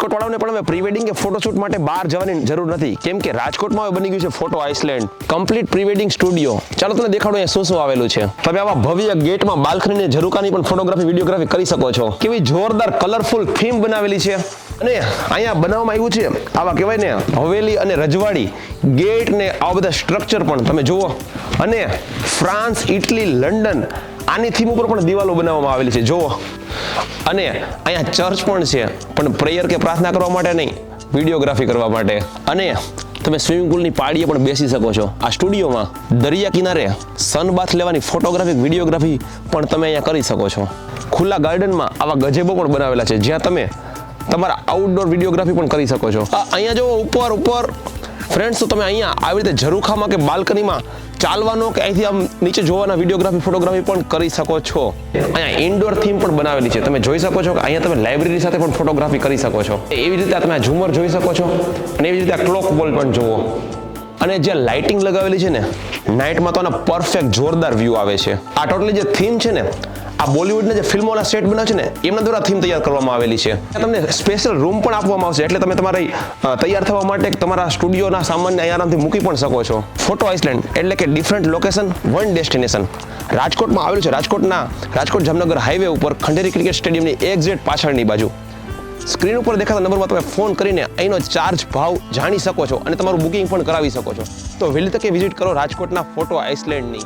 રાજકોટ વાળાઓને પણ હવે pre wedding કે ફોટોશૂટ માટે બહાર જવાની જરૂર નથી, કેમ કે રાજકોટમાં હવે બની ગયું છે photo Iceland, complete pre wedding studio. ચાલો તમને દેખાડો અહીંયા શું શું આવેલું છે. તમે આવા ભવ્ય ગેટમાં બાલ્કની ઝરૂકાની પણ ફોટોગ્રાફી વિડીયોગ્રાફી કરી શકો છો. કેવી જોરદાર કલરફુલ થીમ બનાવેલી છે. અને અહીંયા બનાવવામાં આવ્યું છે આવા કહેવાય ને હવેલી અને રજવાડી ગેટ ને આવા બધા સ્ટ્રક્ચર પણ તમે જુઓ. અને ફ્રાન્સ, ઇટલી, લંડન આની થીમ ઉપર પણ દિવાલો બનાવવામાં આવેલી છે જુઓ. અને અહીંયા ચર્ચ પણ છે, પણ પ્રેયર કે પ્રાર્થના કરવા માટે નહીં, વિડીયોગ્રાફી કરવા માટે. અને તમે સ્વિમિંગ પુલની પાળીએ પણ બેસી શકો છો. આ સ્ટુડિયોમાં દરિયા કિનારે સનબાથ લેવાની ફોટોગ્રાફી વિડીયોગ્રાફી પણ તમે અહીંયા કરી શકો છો. ખુલ્લા ગાર્ડનમાં આવા ગજેબો પણ બનાવેલા છે જ્યાં તમે તમારા આઉટડોર વિડીયોગ્રાફી પણ કરી શકો છો. અહીંયા જો ઉપર ફ્રેન્ડ્સ, તો તમે અહીંયા આવી રીતે ઝરૂખામાં કે બાલ્કનીમાં ચાલવાનો કે અહીંથી આમ નીચે જોવાના વિડીયોગ્રાફી ફોટોગ્રાફી પણ કરી શકો છો. અહીંયા ઇન્ડોર થીમ પણ બનાવેલી છે. તમે જોઈ શકો છો કે અહીંયા તમે લાઇબ્રેરી સાથે પણ ફોટોગ્રાફી કરી શકો છો. એવી રીતે તમે આ ઝુમર જોઈ શકો છો અને એવી રીતે આ ક્લોક બોલ પણ જુઓ. અને જે લાઇટિંગ લગાવેલી છે ને નાઇટમાં, તો આના પરફેક્ટ જોરદાર વ્યૂ આવે છે. આ ટોટલી જે થીમ છે ને આ બોલિવૂડના જે ફિલ્મોના સેટ બનાવે છે ને એમના દ્વારા થીમ તૈયાર કરવામાં આવેલી છે. તમને સ્પેશિયલ રૂમ પણ આપવામાં આવશે, એટલે તમે તમારી તૈયાર થવા માટે તમારા સ્ટુડિયોના સામાનને અહીંયા આરામથી મૂકી પણ શકો છો. ફોટો આઇસલેન્ડ એટલે કે ડિફરન્ટ લોકેશન, વન ડેસ્ટિનેશન. રાજકોટમાં આવેલું છે. રાજકોટ જામનગર હાઈવે ઉપર ખંડેરી ક્રિકેટ સ્ટેડિયમની એક્ઝેક્ટ પાછળની બાજુ. સ્ક્રીન ઉપર દેખાતા નંબરમાં તમે ફોન કરીને અહીંનો ચાર્જ ભાવ જાણી શકો છો અને તમારું બુકિંગ પણ કરાવી શકો છો. તો વહેલી તકે વિઝિટ કરો રાજકોટના ફોટો આઇસલેન્ડની.